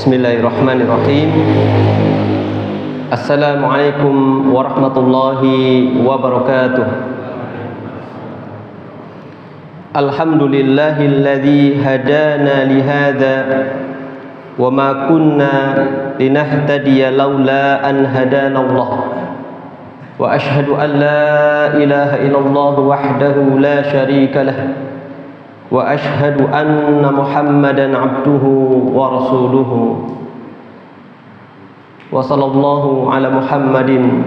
Bismillahirrahmanirrahim. Assalamualaikum warahmatullahi wabarakatuh. Alhamdulillahilladzi hadana lihada wa ma kunna linahtadiya laula an hadana Allah. Wa ashhadu an la ilaha illallah wahdahu la syarika lah. Wa ashhadu anna Muhammadan abduhu wa rasuluhu. Wa sallallahu ala Muhammadin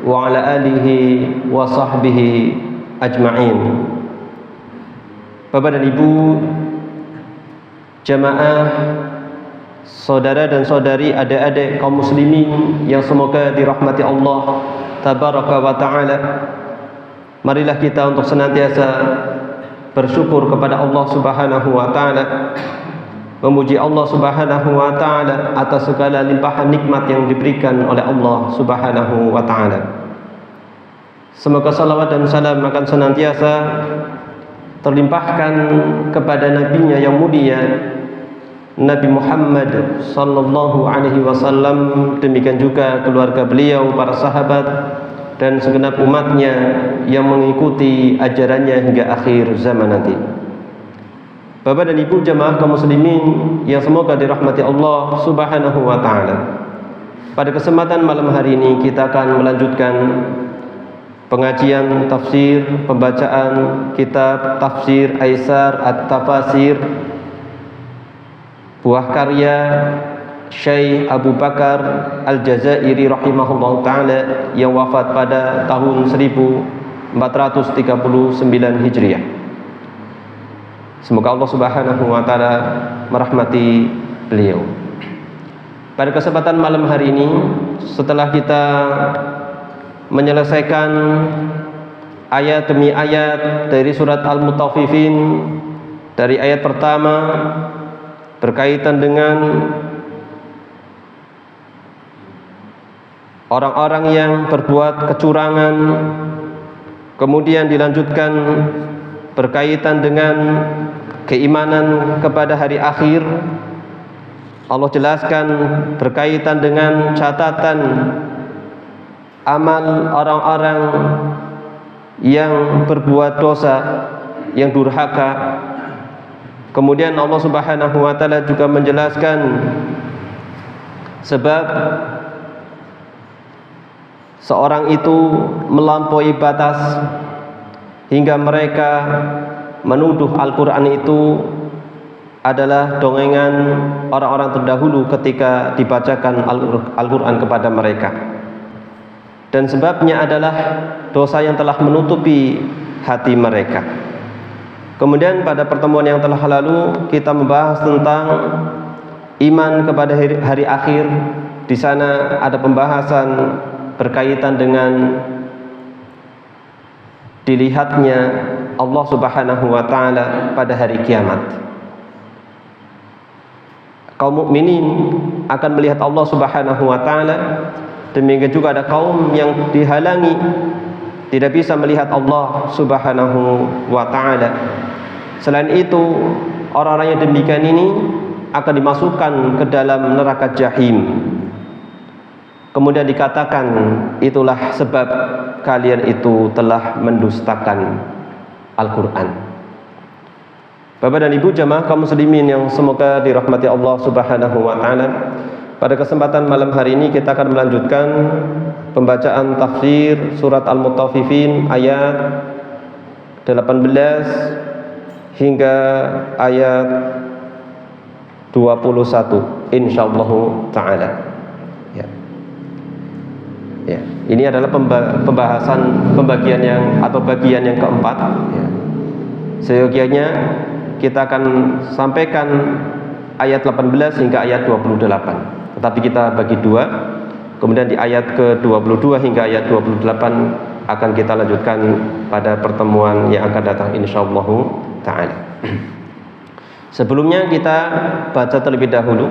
wa ala alihi wa sahbihi ajma'in. Bapak dan Ibu jamaah, saudara dan saudari, adik-adik kaum muslimin yang semoga dirahmati Allah tabaraka wa ta'ala, marilah kita untuk senantiasa bersyukur kepada Allah Subhanahu wa taala, memuji Allah Subhanahu wa taala atas segala limpahan nikmat yang diberikan oleh Allah Subhanahu wa taala. Semoga salawat dan salam akan senantiasa terlimpahkan kepada nabinya yang mulia Nabi Muhammad sallallahu alaihi wasallam, demikian juga keluarga beliau, para sahabat dan segenap umatnya yang mengikuti ajarannya hingga akhir zaman nanti. Bapak dan Ibu jamaah kaum muslimin yang semoga dirahmati Allah Subhanahu wa taala. Pada kesempatan malam hari ini kita akan melanjutkan pengajian tafsir, pembacaan kitab Tafsir Aisar At-Tafasir, buah karya Syekh Abu Bakar Al-Jazairi rahimahullah ta'ala yang wafat pada tahun 1439 Hijriah. Semoga Allah Subhanahu wa ta'ala merahmati beliau. Pada kesempatan malam hari ini, setelah kita menyelesaikan ayat demi ayat dari surat Al-Mutaffifin, dari ayat pertama berkaitan dengan orang-orang yang berbuat kecurangan, kemudian dilanjutkan berkaitan dengan keimanan kepada hari akhir. Allah jelaskan berkaitan dengan catatan amal orang-orang yang berbuat dosa, yang durhaka. Kemudian Allah Subhanahu wa taala juga menjelaskan sebab seorang itu melampaui batas hingga mereka menuduh Al-Quran itu adalah dongengan orang-orang terdahulu ketika dibacakan Al-Quran kepada mereka. dan sebabnya adalah dosa yang telah menutupi hati mereka. Kemudian pada pertemuan yang telah lalu kita membahas tentang iman kepada hari akhir. Di sana ada pembahasan berkaitan dengan dilihatnya Allah Subhanahu wa taala pada hari kiamat. Kaum mukminin akan melihat Allah Subhanahu wa taala, demikian juga ada kaum yang dihalangi tidak bisa melihat Allah Subhanahu wa taala. Selain itu, orang-orang yang demikian ini akan dimasukkan ke dalam neraka jahim. Kemudian dikatakan, itulah sebab kalian itu telah mendustakan Al-Quran. Bapak dan Ibu jamaah kaum muslimin yang semoga dirahmati Allah Subhanahu wa taala. Pada kesempatan malam hari ini kita akan melanjutkan pembacaan tafsir surat Al-Mutaffifin ayat 18 hingga ayat 21 insyaallah taala. Ya, ini adalah pembagian yang keempat. Ya. Seyogianya kita akan sampaikan ayat 18 hingga ayat 28. Tetapi kita bagi dua. Kemudian di ayat ke-22 hingga ayat 28 akan kita lanjutkan pada pertemuan yang akan datang insyaallah taala. Sebelumnya kita baca terlebih dahulu.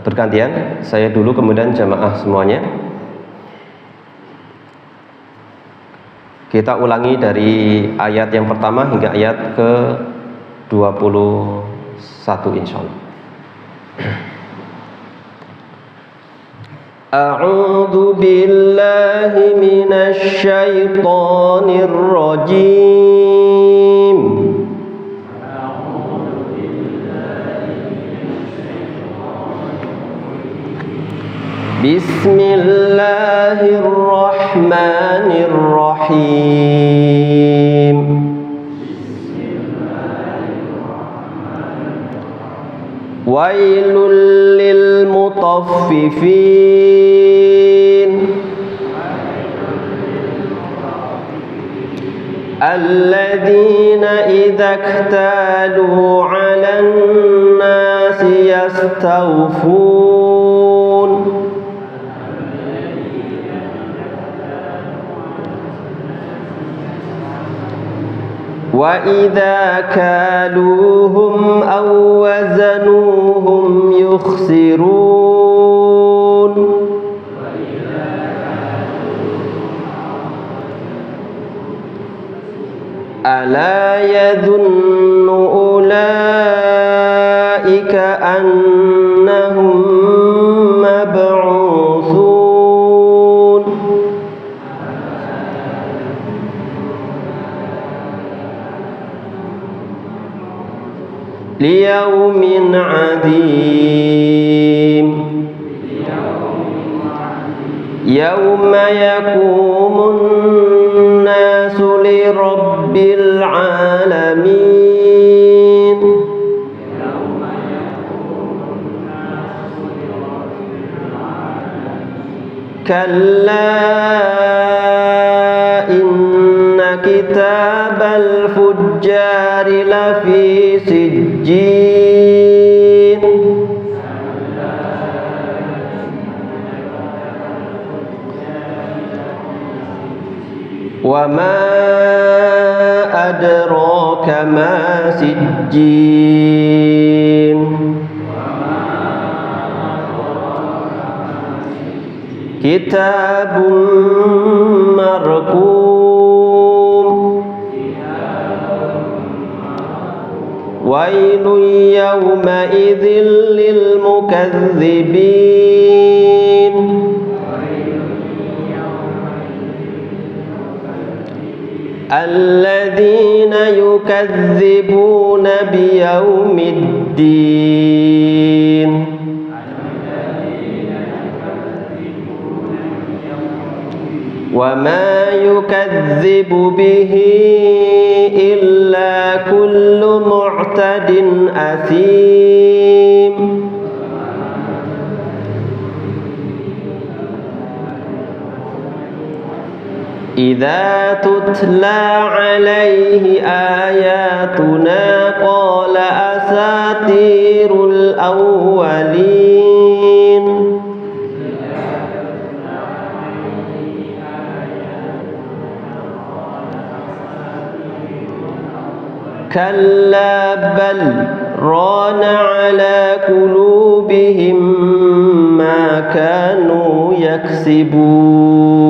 Bergantian, saya dulu kemudian jamaah semuanya. Kita ulangi dari ayat yang pertama hingga ayat ke-21 insyaallah. A'udzu billahi minasy syaithanir rajim. Bismillahirrahmanirrahim. Wailul lil mutaffifin alladzina idza iktalu 'alan nasi yastawfun wa idza kaluhum aw wazanuhum yukhsirun. Ala yadhunnu ulaika annahum mab'utsun liyaumin 'adzim yauma yaqumun nasu lirabbil 'alamin kalla inna kitabal fujjari lafi sijjin wa ma adraka ma sijjin kitabun marqum wailun yawma idzil lil mukazzibin alladzina yukazzibuna biyaumiddin wa ma yukadzibu bihi illa kullu mu'tadin athim idza tutla alaihi ayatuna qala asatirul awwalin. Kalla bal rana ala qulubihim ma kanu yaksibun.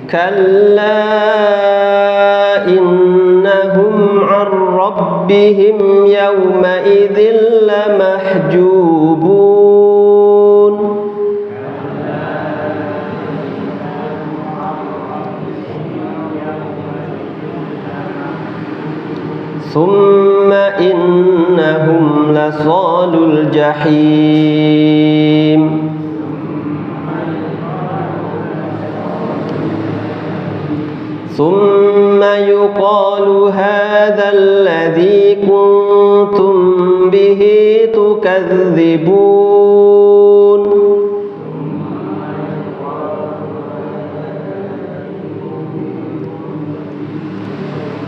Kalla innahum an rabbihim yawma idzin lamahjubun. Thumma innahum lasalul jahim. ثم يقال هذا الذي كنتم به تكذبون.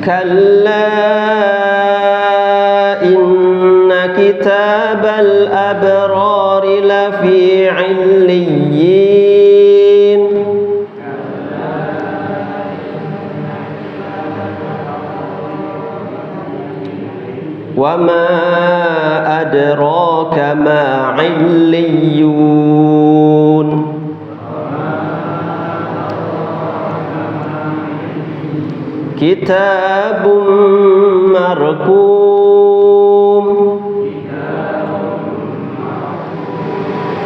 كلا إن كتاب الأبرار لفي عليين. وما أدراك ما عليون. كتاب مرقوم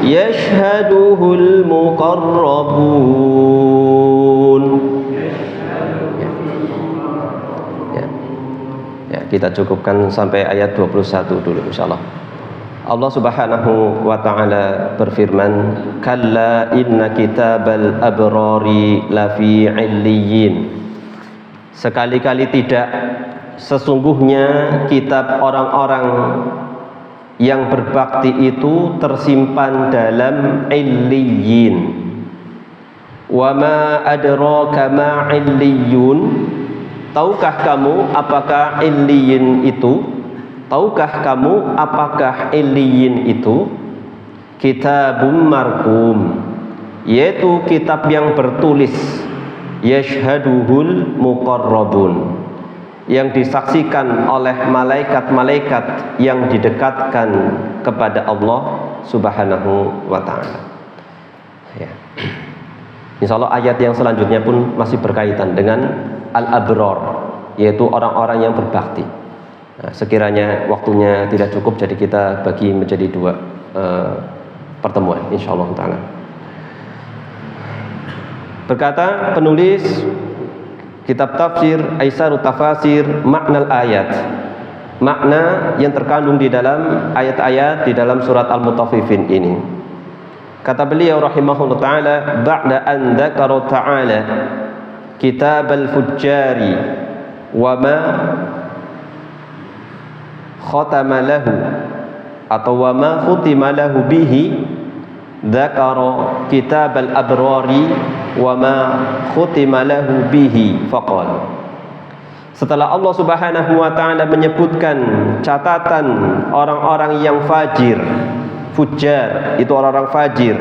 يشهده المقربون. Kita cukupkan sampai ayat 21 dulu insyaallah. Allah Subhanahu wa taala berfirman, "Kalla inna kitabal abrari lafi 'illiyin." Sekali-kali tidak, sesungguhnya kitab orang-orang yang berbakti itu tersimpan dalam 'illiyin. Wa ma adraka ma 'illiyun. Tahukah kamu apakah illiyin itu? Tahukah kamu apakah illiyin itu? Kitabun marqum, yaitu kitab yang bertulis, yashhaduhul muqarrabun, yang disaksikan oleh malaikat-malaikat yang didekatkan kepada Allah Subhanahu wa ta'ala. Ya. Insyaallah ayat yang selanjutnya pun masih berkaitan dengan al-abrar, yaitu orang-orang yang berbakti. Nah, sekiranya waktunya tidak cukup, jadi kita bagi menjadi dua pertemuan insyaallah ta'ala. Berkata penulis kitab tafsir Aisarut Tafasir, makna ayat, makna yang terkandung di dalam ayat-ayat di dalam surat Al-Mutaffifin ini. Kata beliau rahimahullah ta'ala, ba'da an dzakara ta'ala kitab al-fujjari wa ma khatama lahu atau wa ma khutima lahu bihi, dzakara kitab al-abrari wa ma khutima lahu bihi faqala. Setelah Allah Subhanahu wa ta'ala menyebutkan catatan orang-orang yang fajir, fujjar itu orang-orang fajir,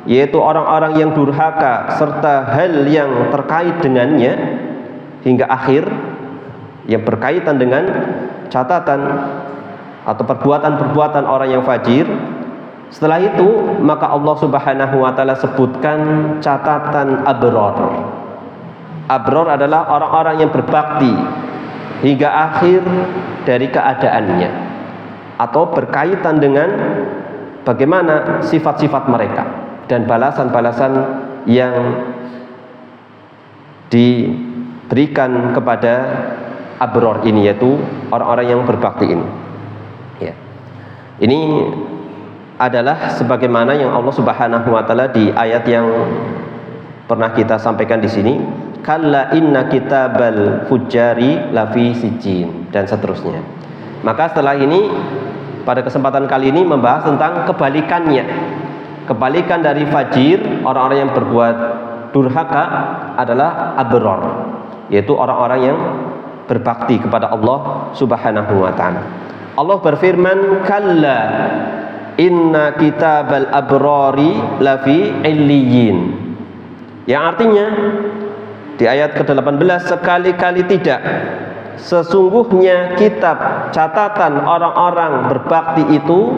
yaitu orang-orang yang durhaka serta hal yang terkait dengannya hingga akhir yang berkaitan dengan catatan atau perbuatan-perbuatan orang yang fajir. Setelah itu maka Allah Subhanahu wa ta'ala sebutkan catatan abrar. Abrar adalah orang-orang yang berbakti hingga akhir dari keadaannya, atau berkaitan dengan bagaimana sifat-sifat mereka dan balasan-balasan yang diberikan kepada abrar ini, yaitu orang-orang yang berbakti ini. Ya. Ini adalah sebagaimana yang Allah Subhanahu wa ta'ala di ayat yang pernah kita sampaikan di sini, kalla inna kitabal fujjari lafi sijjin, dan seterusnya. Maka setelah ini pada kesempatan kali ini membahas tentang kebalikannya. Kebalikan dari fajir, orang-orang yang berbuat durhaka, adalah abror, yaitu orang-orang yang berbakti kepada Allah Subhanahu wa ta'ala. Allah berfirman, kalla inna kitabal abrari lafi illiyin, yang artinya di ayat ke-18, sekali-kali tidak, sesungguhnya kitab catatan orang-orang berbakti itu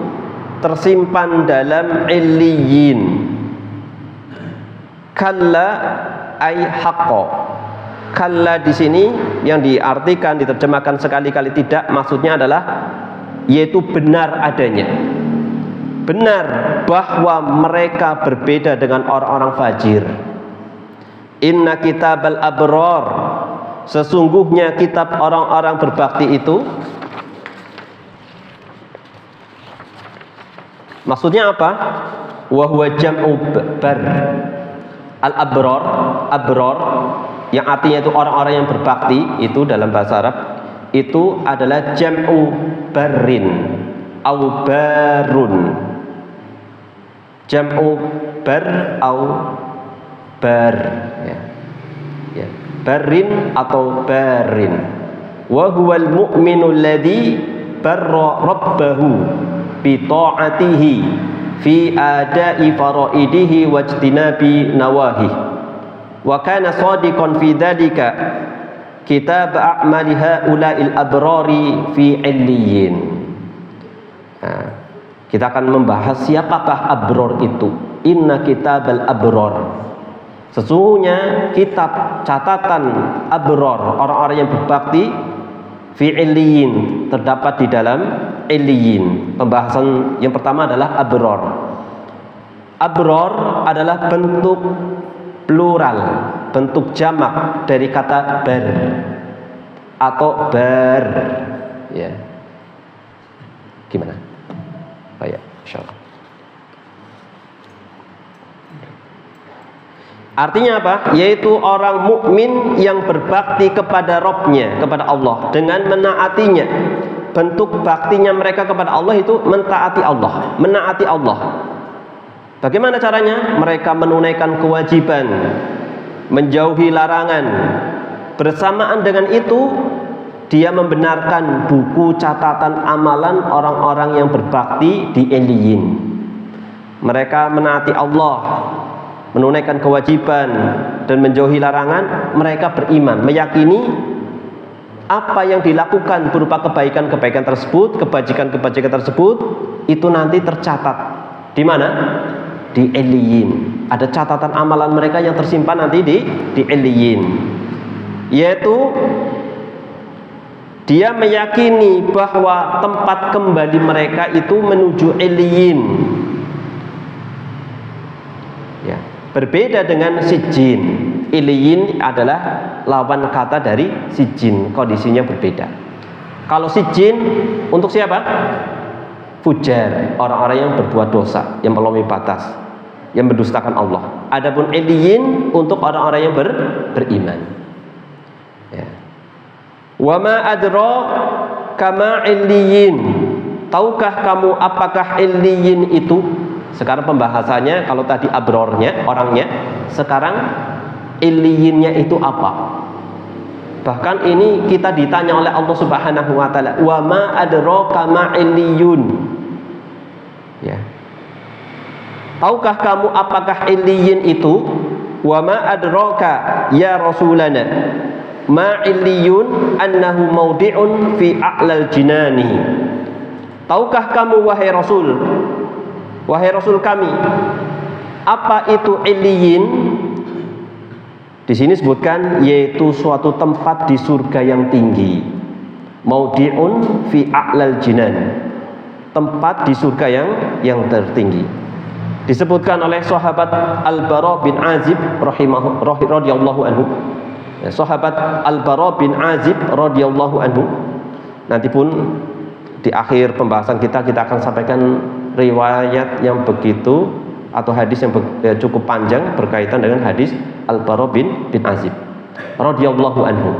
tersimpan dalam illiyin. Kalla ay haqqo. Kalla di sini yang diartikan, diterjemahkan sekali-kali tidak, maksudnya adalah yaitu benar adanya. Benar bahwa mereka berbeda dengan orang-orang fajir. Inna kitabal abror, sesungguhnya kitab orang-orang berbakti itu, maksudnya apa? Wa huwa jam'u bar. Al-abror, abror yang artinya itu orang-orang yang berbakti, itu dalam bahasa Arab itu adalah jam'u barin au barun. Jam'u bar au bar, ya. Barin atau barin. Wa huwal mu'minu alladhi barra rabbahu bi ta'atihi fi ada'i faraidihi wajtinabi nawahi wa kana shadiqan fi dzalika kitab a'mali haula'il abrari fi illiyin. Nah, kita akan membahas siapakah abror itu. Inna kitabal abror, sesungguhnya kitab catatan abror, orang-orang yang berbakti, fi illiyin, terdapat di dalam illiyin. Pembahasan yang pertama adalah abror. Abror adalah bentuk plural, bentuk jamak dari kata bar atau bar, ya. Gimana? Baik, insyaallah. Artinya apa? Yaitu orang mukmin yang berbakti kepada Rabb-nya, kepada Allah, dengan menaatinya. Bentuk baktinya mereka kepada Allah itu mentaati Allah, menaati Allah. Bagaimana caranya? Mereka menunaikan kewajiban, menjauhi larangan. Bersamaan dengan itu, dia membenarkan buku catatan amalan orang-orang yang berbakti di illiyin. Mereka menaati Allah, menunaikan kewajiban dan menjauhi larangan. Mereka beriman, meyakini apa yang dilakukan berupa kebaikan-kebaikan tersebut, kebajikan-kebajikan tersebut itu nanti tercatat di mana? Di illiyin. Ada catatan amalan mereka yang tersimpan nanti di illiyin. Yaitu dia meyakini bahwa tempat kembali mereka itu menuju illiyin. Ya, berbeda dengan sijin. Illiyin adalah lawan kata dari sijin, kondisinya berbeda. Kalau sijin untuk siapa? Fujar, orang-orang yang berbuat dosa, yang melampaui batas, yang mendustakan Allah. Adapun illiyin untuk orang-orang yang beriman. Ya. Wa ma adra kama illiyin. Tahukah kamu apakah illiyin itu? Sekarang pembahasannya, kalau tadi abrornya, orangnya, sekarang illiyinnya itu apa? Bahkan ini kita ditanya oleh Allah Subhanahu wa ta'ala, wa ma adraka ma illiyun. Ya. Tahukah kamu apakah illiyin itu? Wa ma adraka ya Rasulana ma illiyun annahu maudi'un fi a'lal jinani. Tahukah kamu wahai Rasul, wahai Rasul kami, apa itu illiyin? Di sini sebutkan yaitu suatu tempat di surga yang tinggi. Maudi'un fi a'lal jinan, tempat di surga yang tertinggi. Disebutkan oleh sahabat Al-Bara bin Azib radhiyallahu anhu. Sahabat Al-Bara bin Azib radhiyallahu anhu. Nanti pun di akhir pembahasan kita akan sampaikan riwayat yang begitu atau hadis yang cukup panjang berkaitan dengan hadis Al-Bara bin Azib radhiyallahu anhu.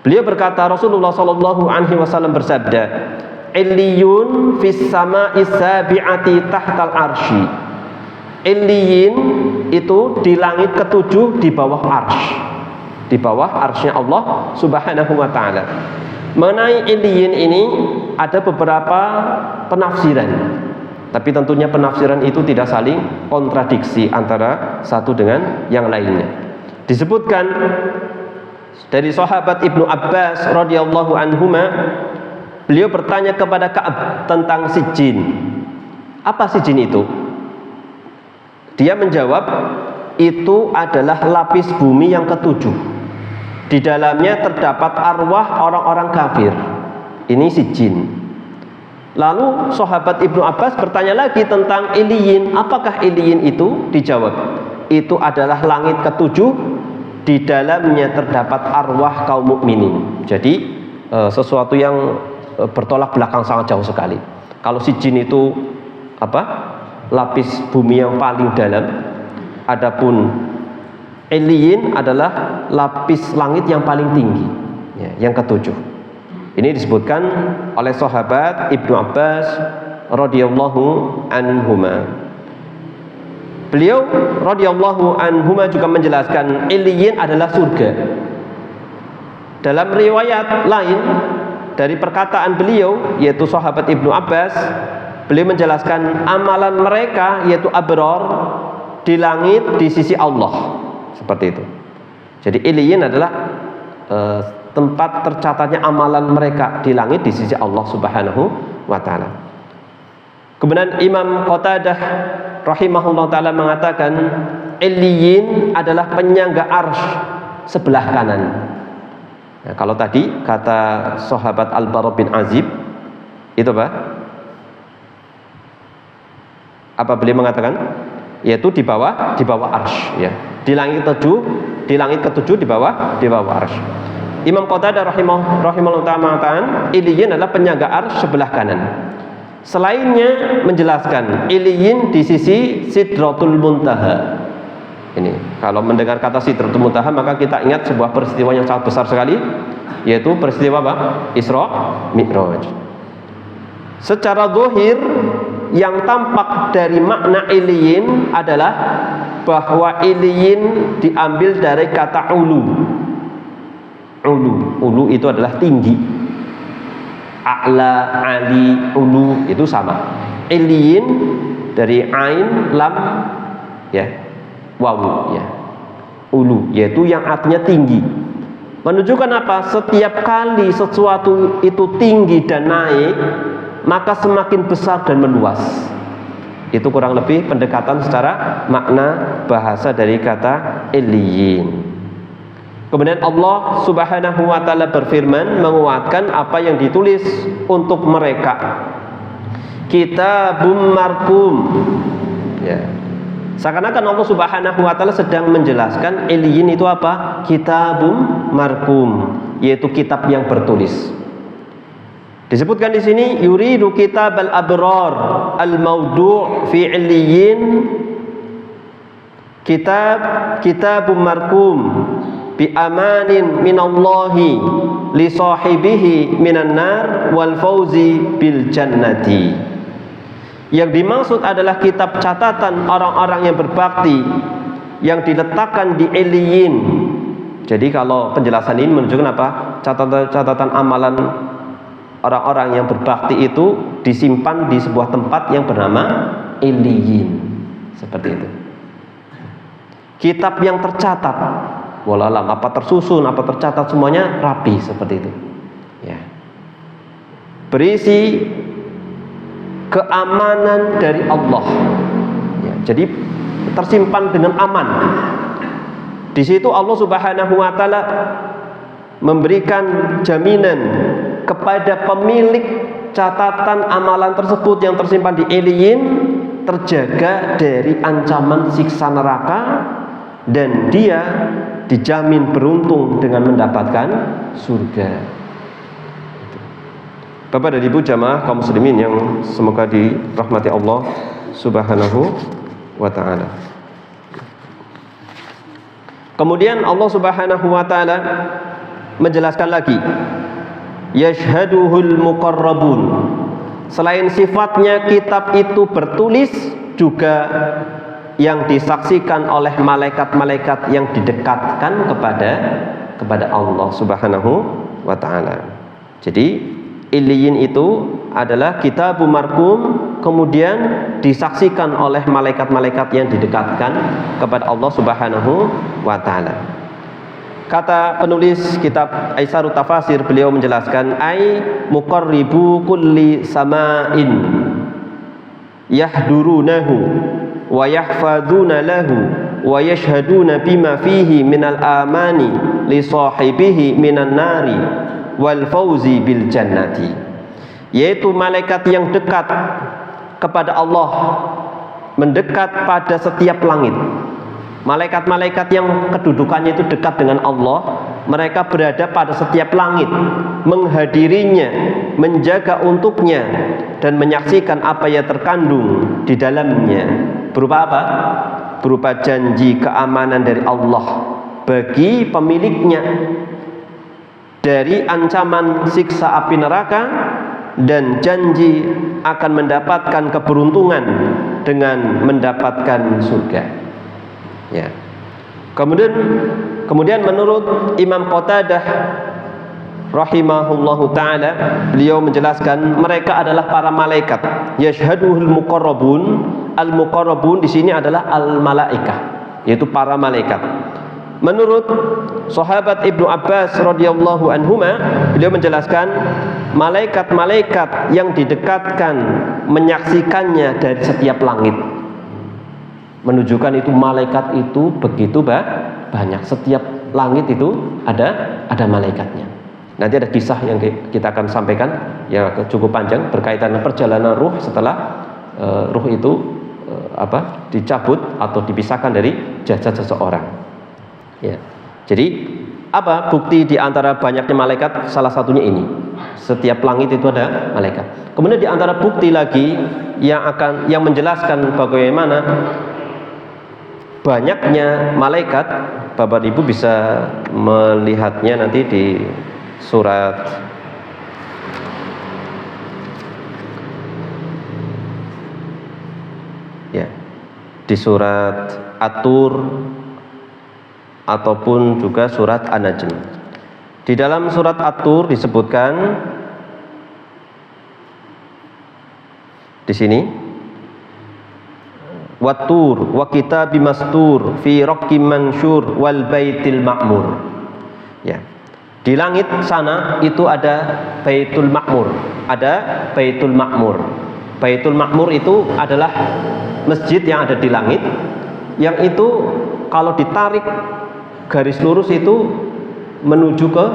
Beliau berkata, Rasulullah sallallahu alaihi wasallam bersabda, Illiyun fis sama'i sabi'ati tahtal arsy. Illiyin itu di langit ketujuh di bawah arsy. Di bawah arsy-Nya Allah Subhanahu wa taala. Mengenai illiyin ini ada beberapa penafsiran. Tapi tentunya penafsiran itu tidak saling kontradiksi antara satu dengan yang lainnya. Disebutkan dari sahabat Ibnu Abbas radhiyallahu anhuma, beliau bertanya kepada Ka'ab tentang sijin. Apa sijin itu? Dia menjawab, itu adalah lapis bumi yang ketujuh. Di dalamnya terdapat arwah orang-orang kafir. Ini sijin. Lalu sahabat Ibnu Abbas bertanya lagi tentang Iliyin. Apakah Iliyin itu? Dijawab, itu adalah langit ketujuh. Di dalamnya terdapat arwah kaum mukminin. Jadi sesuatu yang bertolak belakang sangat jauh sekali. Kalau sijin itu apa? Lapis bumi yang paling dalam. Adapun Iliyin adalah lapis langit yang paling tinggi, ya, yang ketujuh. Ini disebutkan oleh sahabat Ibnu Abbas radhiyallahu anhuma. Beliau radhiyallahu anhuma juga menjelaskan Iliyin adalah surga. Dalam riwayat lain dari perkataan beliau, yaitu sahabat Ibnu Abbas, beliau menjelaskan amalan mereka yaitu abrar di langit di sisi Allah. Seperti itu. Jadi Iliyin adalah tempat tercatatnya amalan mereka di langit di sisi Allah Subhanahu wa taala. Kemudian Imam Qatadah rahimahullah taala mengatakan Iliyin adalah penyangga arsy sebelah kanan. Nah, kalau tadi kata sahabat Al-Bara bin Azib itu apa beliau mengatakan? Yaitu di bawah arsy, ya. Di langit ketujuh di bawah arsy. Imam Qatadah rahimahullah taala mengatakan Iliyin adalah penyangga arsy sebelah kanan. Selainnya menjelaskan Iliyin di sisi Sidratul Muntaha. Ini kalau mendengar kata Sidratul Muntaha maka kita ingat sebuah peristiwa yang sangat besar sekali, yaitu peristiwa apa? Isra Mi'raj. Secara zahir yang tampak dari makna Iliyin adalah bahwa Iliyin diambil dari kata ulu. Ulu itu adalah tinggi. A'la, ali, ulu itu sama. Iliyin dari ain, lam, ya, wawu, ya. Ulu yaitu yang artinya tinggi. Menunjukkan apa? Setiap kali sesuatu itu tinggi dan naik, maka semakin besar dan meluas. Itu kurang lebih pendekatan secara makna bahasa dari kata Iliyin. Kemudian Allah Subhanahu wa taala berfirman menguatkan apa yang ditulis untuk mereka. Kitabum marqum. Ya. Seakan-akan Allah Subhanahu wa taala sedang menjelaskan Iliyin itu apa? Kitabum marqum, yaitu kitab yang bertulis. Disebutkan di sini yuridu kitab al-abrar al-maudu' fi Iliyin kitabum marqum bi amanin minallahi li sahibihi minan nar wal fauzi bil jannati. Yang dimaksud adalah kitab catatan orang-orang yang berbakti yang diletakkan di Iliyin. Jadi kalau penjelasan ini menunjukkan apa? Catatan amalan orang-orang yang berbakti itu disimpan di sebuah tempat yang bernama Iliyin. Seperti itu. Kitab yang tercatat, walalam apa tersusun, apa tercatat semuanya rapi seperti itu. Ya. Berisi keamanan dari Allah. Ya, jadi tersimpan dengan aman. Di situ Allah Subhanahu wa taala memberikan jaminan kepada pemilik catatan amalan tersebut yang tersimpan di Iliyin terjaga dari ancaman siksa neraka dan dia dijamin beruntung dengan mendapatkan surga. Bapak dan Ibu jamaah kaum muslimin yang semoga dirahmati Allah Subhanahu wa taala. Kemudian Allah Subhanahu wa taala menjelaskan lagi, yashhaduhul muqarrabun. Selain sifatnya kitab itu bertulis, juga yang disaksikan oleh malaikat-malaikat yang didekatkan kepada Allah Subhanahu wa taala. Jadi Illiyin itu adalah kitabun marqum, kemudian disaksikan oleh malaikat-malaikat yang didekatkan kepada Allah Subhanahu wa taala. Kata penulis kitab Aisarut Tafasir, beliau menjelaskan ai muqarribu kulli sama'in yahdurunahu wa yahfaduna lahu wa yashhaduna bima fihi minal amani li sahibihi minan nari wal fauzi bil jannati, yaitu malaikat yang dekat kepada Allah, mendekat pada setiap langit. Malaikat-malaikat yang kedudukannya itu dekat dengan Allah, mereka berada pada setiap langit, menghadirinya, menjaga untuknya, dan menyaksikan apa yang terkandung di dalamnya. Berupa apa? Berupa janji keamanan dari Allah bagi pemiliknya dari ancaman siksa api neraka, dan janji akan mendapatkan keberuntungan dengan mendapatkan surga. Ya. Kemudian menurut Imam Qatadah rahimahullahu taala, beliau menjelaskan mereka adalah para malaikat. Yashhaduhul muqarrabun. Al muqarrabun di sini adalah al malaikah, yaitu para malaikat. Menurut sahabat Ibnu Abbas radhiyallahu anhuma, beliau menjelaskan malaikat-malaikat yang didekatkan menyaksikannya dari setiap langit. Menunjukkan itu malaikat itu begitu banyak. Setiap langit itu ada malaikatnya. Nanti ada kisah yang kita akan sampaikan yang cukup panjang berkaitan dengan perjalanan ruh setelah ruh itu dicabut atau dipisahkan dari jasad seseorang. Ya. Jadi apa bukti di antara banyaknya malaikat? Salah satunya ini, setiap langit itu ada malaikat. Kemudian di antara bukti lagi yang menjelaskan bagaimana banyaknya malaikat, Bapak Ibu bisa melihatnya nanti di surat di surat At-Tur ataupun juga surat An-Najm. Di dalam surat At-Tur disebutkan di sini, Wat-Tur wa kitabim mastur fi raqqim mansyur wal baitil ma'mur. Ya. Di langit sana itu ada Baitul Ma'mur, ada Baitul Ma'mur. Baitul Ma'mur itu adalah masjid yang ada di langit, yang itu kalau ditarik garis lurus itu menuju ke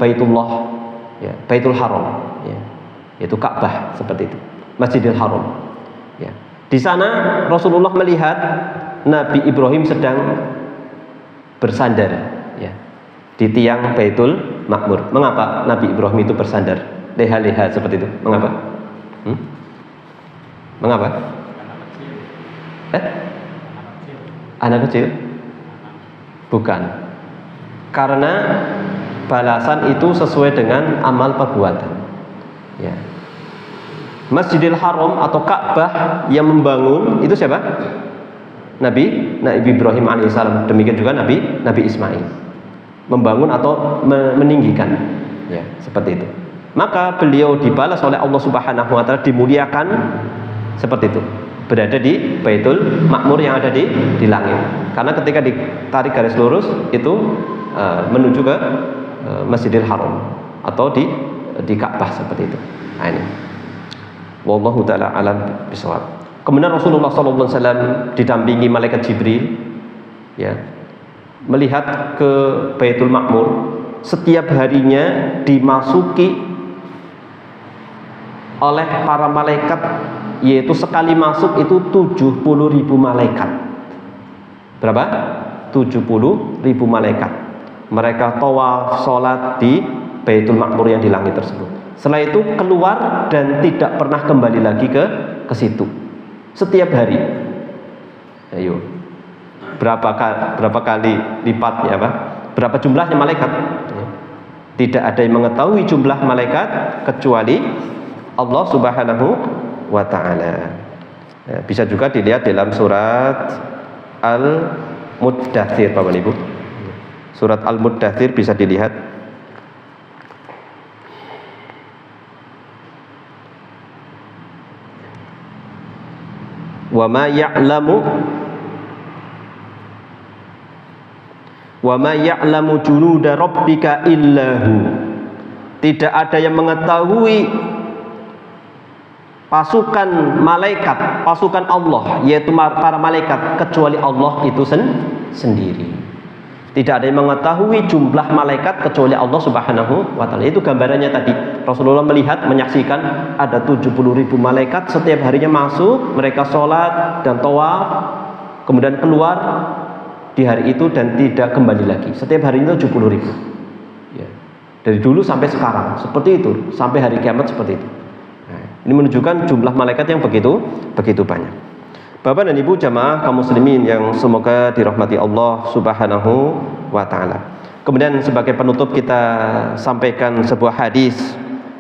Baitullah, ya, Baitul Haram, ya, yaitu Ka'bah seperti itu, Masjidil Haram. Ya. Di sana Rasulullah melihat Nabi Ibrahim sedang bersandar, ya, di tiang Baitul Ma'mur. Mengapa Nabi Ibrahim itu bersandar? Leha-leha seperti itu. Mengapa? Mengapa? Anak kecil? Bukan. Karena balasan itu sesuai dengan amal perbuatan. Ya. Masjidil Haram atau Ka'bah yang membangun itu siapa? Nabi Ibrahim alaihissalam. Demikian juga Nabi Ismail. Membangun atau meninggikan. Ya, seperti itu. Maka beliau dibalas oleh Allah Subhanahu wa taala, dimuliakan seperti itu. Berada di Baitul Ma'mur yang ada di langit. Karena ketika ditarik garis lurus itu menuju ke Masjidil Haram atau di Ka'bah seperti itu. Nah, ini. Wallahu taala alam bisawab. Kemudian Rasulullah sallallahu alaihi wasallam didampingi malaikat Jibril, ya, melihat ke Baitul Ma'mur. Setiap harinya dimasuki oleh para malaikat, yaitu sekali masuk itu 70.000 malaikat. Berapa? 70.000 malaikat. Mereka tawaf, sholat di Baitul Ma'mur yang di langit tersebut. Setelah itu keluar dan tidak pernah kembali lagi ke situ. Setiap hari. Ayo. Berapa kali lipatnya apa? Berapa jumlahnya malaikat? Tidak ada yang mengetahui jumlah malaikat kecuali Allah Subhanahu wa taala. Ya, bisa juga dilihat dalam surat Al-Muddatsir Bapak Ibu. Surat Al-Muddatsir bisa dilihat. Wa ma ya'lamu junuda rabbika illahu. Tidak ada yang mengetahui pasukan malaikat, pasukan Allah, yaitu para malaikat, kecuali Allah itu sendiri. Tidak ada yang mengetahui jumlah malaikat kecuali Allah Subhanahu wa ta'ala. Itu gambarannya tadi. Rasulullah melihat, menyaksikan ada 70.000 malaikat setiap harinya masuk, mereka sholat dan tawaf, kemudian keluar di hari itu dan tidak kembali lagi. Setiap hari itu 70.000. Ya. Dari dulu sampai sekarang seperti itu, sampai hari kiamat seperti itu. Nah, ini menunjukkan jumlah malaikat yang begitu banyak. Bapak dan Ibu jamaah kaum muslimin yang semoga dirahmati Allah Subhanahu wa taala. Kemudian sebagai penutup kita sampaikan sebuah hadis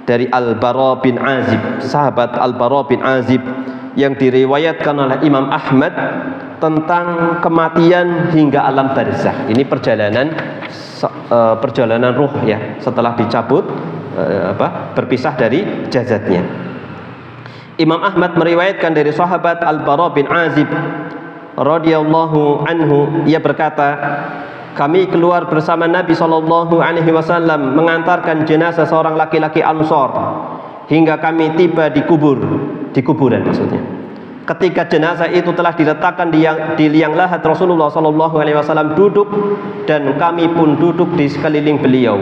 dari Al-Bara bin Azib, sahabat Al-Bara bin Azib yang diriwayatkan oleh Imam Ahmad tentang kematian hingga alam barzakh. Ini perjalanan ruh ya, setelah dicabut berpisah dari jasadnya. Imam Ahmad meriwayatkan dari sahabat Al-Bara bin Azib radhiyallahu anhu, ia berkata, kami keluar bersama Nabi sallallahu alaihi wasallam mengantarkan jenazah seorang laki-laki Ansor hingga kami tiba di kuburan maksudnya. Ketika jenazah itu telah diletakkan di liang lahat, Rasulullah sallallahu alaihi wasallam duduk dan kami pun duduk di sekeliling beliau.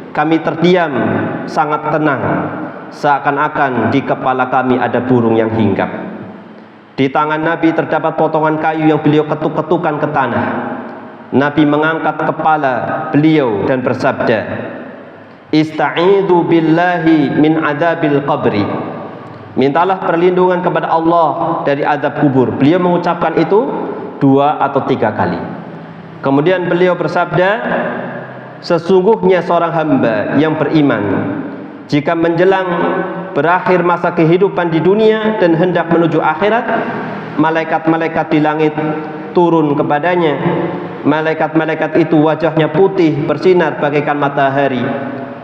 Kami terdiam sangat tenang, seakan-akan di kepala kami ada burung yang hinggap. Di tangan Nabi terdapat potongan kayu yang beliau ketuk-ketukan ke tanah. Nabi mengangkat kepala beliau dan bersabda, Ista'idhu billahi min adabil qabri. Mintalah perlindungan kepada Allah dari azab kubur. Beliau mengucapkan itu 2 atau 3 kali. Kemudian beliau bersabda, sesungguhnya seorang hamba yang beriman, jika menjelang berakhir masa kehidupan di dunia dan hendak menuju akhirat, malaikat-malaikat di langit turun kepadanya. Malaikat-malaikat itu wajahnya putih bersinar bagaikan matahari.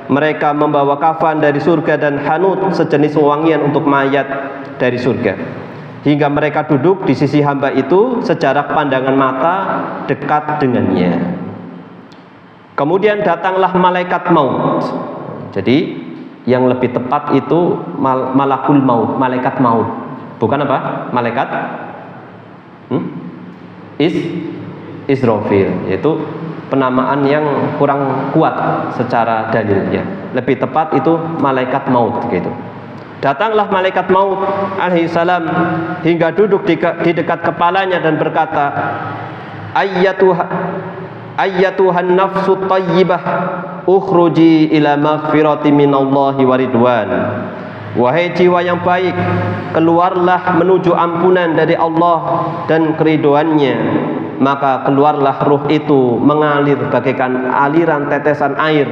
Mereka membawa kafan dari surga dan hanut, sejenis wewangian untuk mayat dari surga. Hingga mereka duduk di sisi hamba itu sejarak pandangan mata dekat dengannya. Kemudian datanglah malaikat maut. Jadi yang lebih tepat itu malakul maut, malaikat maut. Bukan apa? Malaikat Israfil, yaitu penamaan yang kurang kuat secara dalilnya. Lebih tepat itu malaikat maut gitu. Datanglah malaikat maut alaihi salam hingga duduk di dekat kepalanya dan berkata, Ayyatuhan nafsu tayyibah, ukhruji ila maghfirati minallahi wa ridwan. Wahai jiwa yang baik, keluarlah menuju ampunan dari Allah dan keriduannya. Maka keluarlah ruh itu mengalir bagaikan aliran tetesan air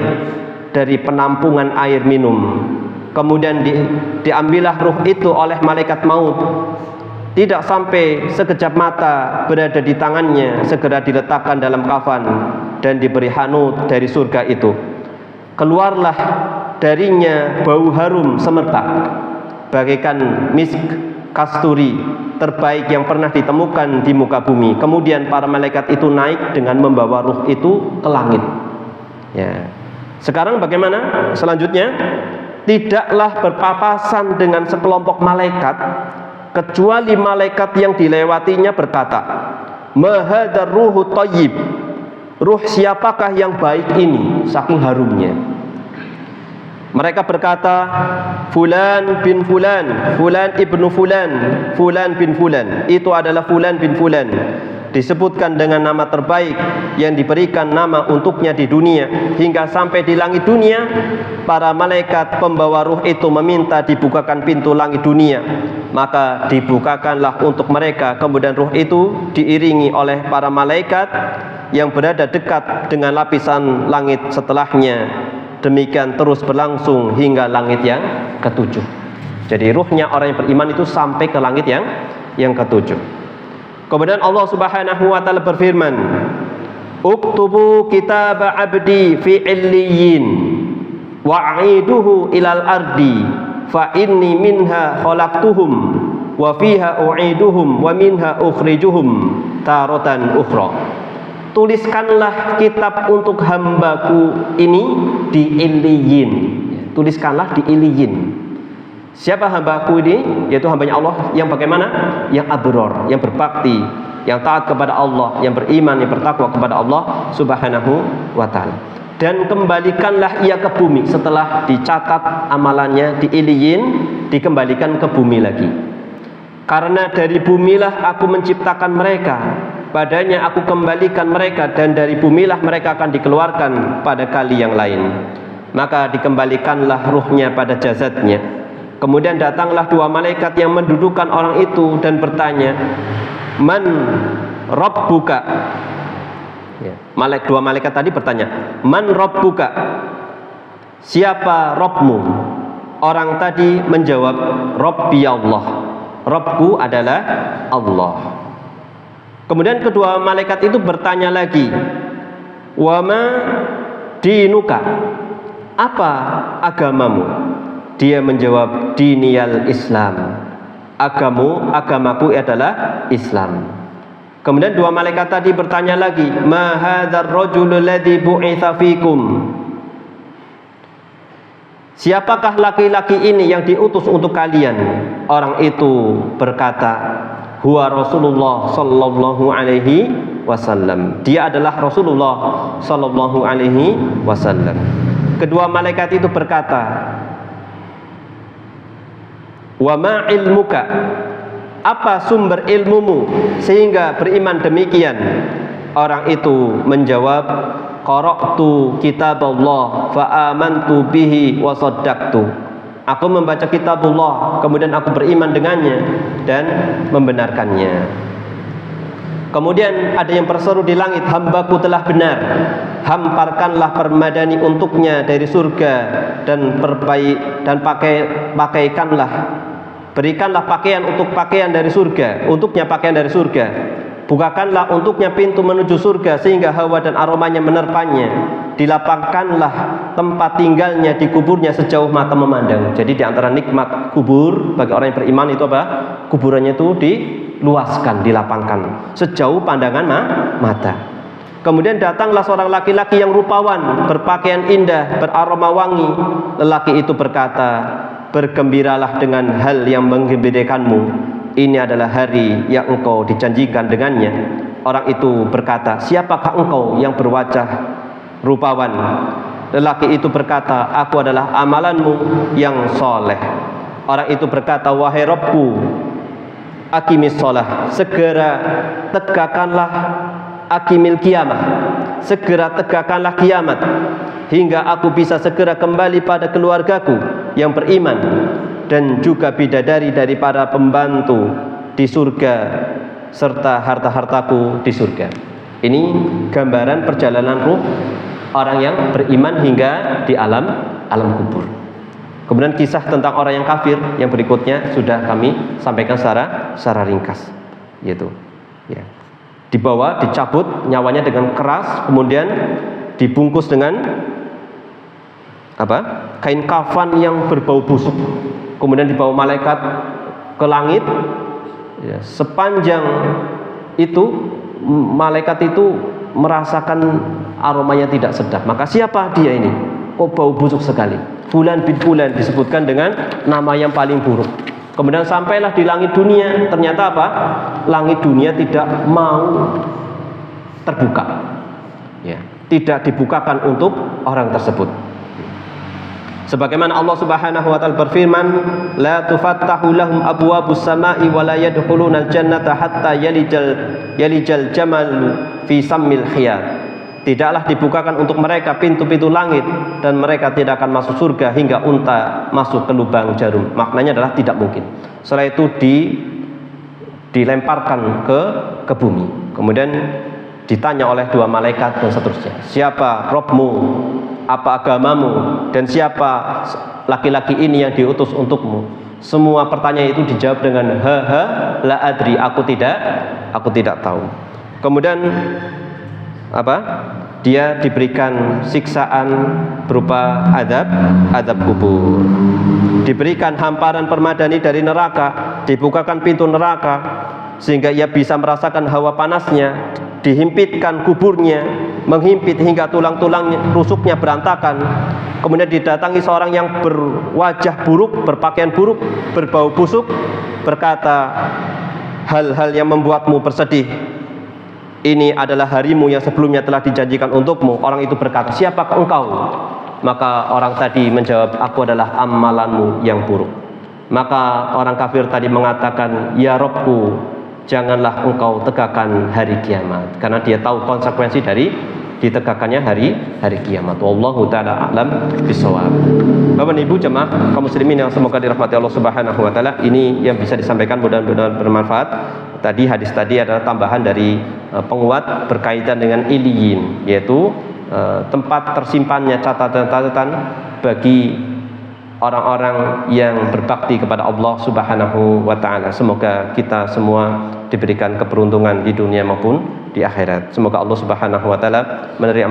dari penampungan air minum. Kemudian diambillah ruh itu oleh malaikat maut. Tidak sampai sekejap mata berada di tangannya, segera diletakkan dalam kafan dan diberi hanut dari surga itu. Keluarlah darinya bau harum semerbak bagaikan misk kasturi terbaik yang pernah ditemukan di muka bumi. Kemudian para malaikat itu naik dengan membawa ruh itu ke langit. Ya. Sekarang bagaimana selanjutnya? Tidaklah berpapasan dengan sekelompok malaikat kecuali malaikat yang dilewatinya berkata, mahadar ruhu thayyib, ruh siapakah yang baik ini, saking harumnya. Mereka berkata, fulan bin fulan, fulan ibnu fulan, fulan bin fulan, itu adalah fulan bin fulan, disebutkan dengan nama terbaik yang diberikan nama untuknya di dunia. Hingga sampai di langit dunia, para malaikat pembawa ruh itu meminta dibukakan pintu langit dunia. Maka dibukakanlah untuk mereka. Kemudian ruh itu diiringi oleh para malaikat yang berada dekat dengan lapisan langit setelahnya. Demikian terus berlangsung hingga langit yang ketujuh. Jadi ruhnya orang yang beriman itu sampai ke langit yang ketujuh. Kemudian Allah Subhanahu wa taala berfirman, "Uktubu kitab abdi fi illiyin wa'iduhu ilal ardi fa inni minha khalaqtuhum wa fiha u'iduhum wa minha ukhrijuhum taratan ukhra." Tuliskanlah kitab untuk hambaku ini di Illiyin. Tuliskanlah di Illiyin. Siapa hambaku ini? Yaitu hambanya Allah yang bagaimana? Yang abror, yang berbakti, yang taat kepada Allah, yang beriman, yang bertakwa kepada Allah Subhanahu wa taala. Dan kembalikanlah ia ke bumi setelah dicatat amalannya di Illiyin, dikembalikan ke bumi lagi. Karena dari bumilah aku menciptakan mereka, padanya aku kembalikan mereka, dan dari bumilah mereka akan dikeluarkan pada kali yang lain. Maka dikembalikanlah ruhnya pada jasadnya. Kemudian datanglah dua malaikat yang mendudukkan orang itu dan bertanya, "Man Rabbuka?" Ya, dua malaikat tadi bertanya, "Man Rabbuka?" Siapa Rabbmu? Orang tadi menjawab, "Rabbi Allah." Rabbku adalah Allah. Kemudian kedua malaikat itu bertanya lagi, "Wa ma dinuka?" Apa agamamu? Dia menjawab, "Diniyal Islam." Agamaku adalah Islam. Kemudian dua malaikat tadi bertanya lagi, "Ma hadzal rajulul ladzi bu'itsa fikum?" Siapakah laki-laki ini yang diutus untuk kalian? Orang itu berkata, "Huwa Rasulullah sallallahu alaihi wasallam." Dia adalah Rasulullah sallallahu alaihi wasallam. Kedua malaikat itu berkata, "Wa ma ilmuka?" Apa sumber ilmumu sehingga beriman demikian? Orang itu menjawab, "Qara'tu kitaballah fa amantu bihi wa saddaqtu." Aku membaca kitabullah, kemudian aku beriman dengannya dan membenarkannya. Kemudian ada yang berseru di langit, "Hambaku telah benar. Hamparkanlah permadani untuknya dari surga dan pakaikanlah, berikanlah pakaian untuk pakaian dari surga, untuknya pakaian dari surga. Bukakanlah untuknya pintu menuju surga sehingga hawa dan aromanya menerpanya. Dilapangkanlah tempat tinggalnya di kuburnya sejauh mata memandang." Jadi di antara nikmat kubur bagi orang yang beriman itu apa? Kuburannya itu diluaskan, dilapangkan sejauh pandangan mata. Kemudian datanglah seorang laki-laki yang rupawan, berpakaian indah, beraroma wangi. Lelaki itu berkata, "Bergembiralah dengan hal yang menggembirakanmu. Ini adalah hari yang engkau dijanjikan dengannya." Orang itu berkata, "Siapakah engkau yang berwajah rupawan?" Lelaki itu berkata, "Aku adalah amalanmu yang soleh." Orang itu berkata, "Wahai Rabbku, aqimis sholah." Segera tegakkanlah aqimil kiamah. Segera tegakkanlah kiamat hingga aku bisa segera kembali pada keluargaku yang beriman dan juga bidadari dari para pembantu di surga serta harta-hartaku di surga. Ini gambaran perjalanan ruh orang yang beriman hingga di alam kubur. Kemudian kisah tentang orang yang kafir yang berikutnya sudah kami sampaikan secara ringkas, yaitu ya, dibawa, dicabut nyawanya dengan keras, kemudian dibungkus dengan kain kafan yang berbau busuk, kemudian dibawa malaikat ke langit. Ya, sepanjang itu malaikat itu merasakan aromanya tidak sedap. Maka siapa dia ini? Kok bau busuk sekali? Fulan bin Fulan, disebutkan dengan nama yang paling buruk. Kemudian sampailah di langit dunia. Ternyata apa? Langit dunia tidak mau terbuka, ya, tidak dibukakan untuk orang tersebut. Sebagaimana Allah Subhanahu wa taala berfirman, "La tufattahu lahum abwabus samai wa la yadkhulunal jannata hatta yalijal jamal fi sammil khiyat." Tidaklah dibukakan untuk mereka pintu-pintu langit dan mereka tidak akan masuk surga hingga unta masuk ke lubang jarum. Maknanya adalah tidak mungkin. Setelah itu dilemparkan ke bumi. Kemudian ditanya oleh dua malaikat dan seterusnya, "Siapa Rabbmu? Apa agamamu? Dan siapa laki-laki ini yang diutus untukmu?" Semua pertanyaan itu dijawab dengan la adri, aku tidak tahu. Kemudian apa? Dia diberikan siksaan berupa azab kubur. Diberikan hamparan permadani dari neraka, dibukakan pintu neraka sehingga ia bisa merasakan hawa panasnya, dihimpitkan kuburnya, menghimpit hingga tulang-tulangnya rusuknya berantakan. Kemudian didatangi seorang yang berwajah buruk, berpakaian buruk, berbau busuk, berkata hal-hal yang membuatmu bersedih. Ini adalah harimu yang sebelumnya telah dijanjikan untukmu. Orang itu berkata, siapakah engkau? Maka orang tadi menjawab, aku adalah amalanmu yang buruk. Maka orang kafir tadi mengatakan, ya Robku, janganlah engkau tegakkan hari kiamat. Karena dia tahu konsekuensi dari ditegakkannya hari kiamat. Wallahu ta'ala a'lam bishawab. Bapak Ibu jemaah kaum muslimin yang semoga dirahmati Allah Subhanahu wa taala, ini yang bisa disampaikan mudah-mudahan bermanfaat. Tadi hadis tadi adalah tambahan dari penguat berkaitan dengan iliyin, yaitu tempat tersimpannya catatan-catatan bagi orang-orang yang berbakti kepada Allah Subhanahu wa taala. Semoga kita semua diberikan keberuntungan di dunia maupun di akhirat. Semoga Allah Subhanahu wa taala menerima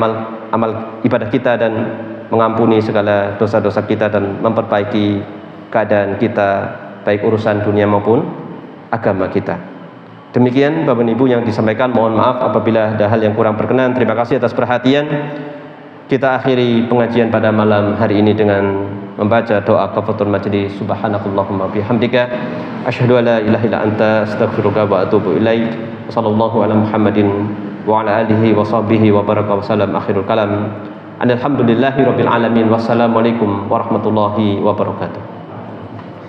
amal ibadah kita dan mengampuni segala dosa-dosa kita dan memperbaiki keadaan kita baik urusan dunia maupun agama kita. Demikian Bapak Ibu yang disampaikan, mohon maaf apabila ada hal yang kurang berkenan. Terima kasih atas perhatian. Kita akhiri pengajian pada malam hari ini dengan membaca doa kafaratul majlis. Subhanakallahumma bihamdika asyhadu an la ilaha illa anta astaghfiruka wa atubu ilaik. Sallallahu ala Muhammadin wa ala alihi wa sahbihi wa baraka wa salam. Akhirul kalam alhamdulillahi rabbil alamin. Wassalamualaikum warahmatullahi wabarakatuh.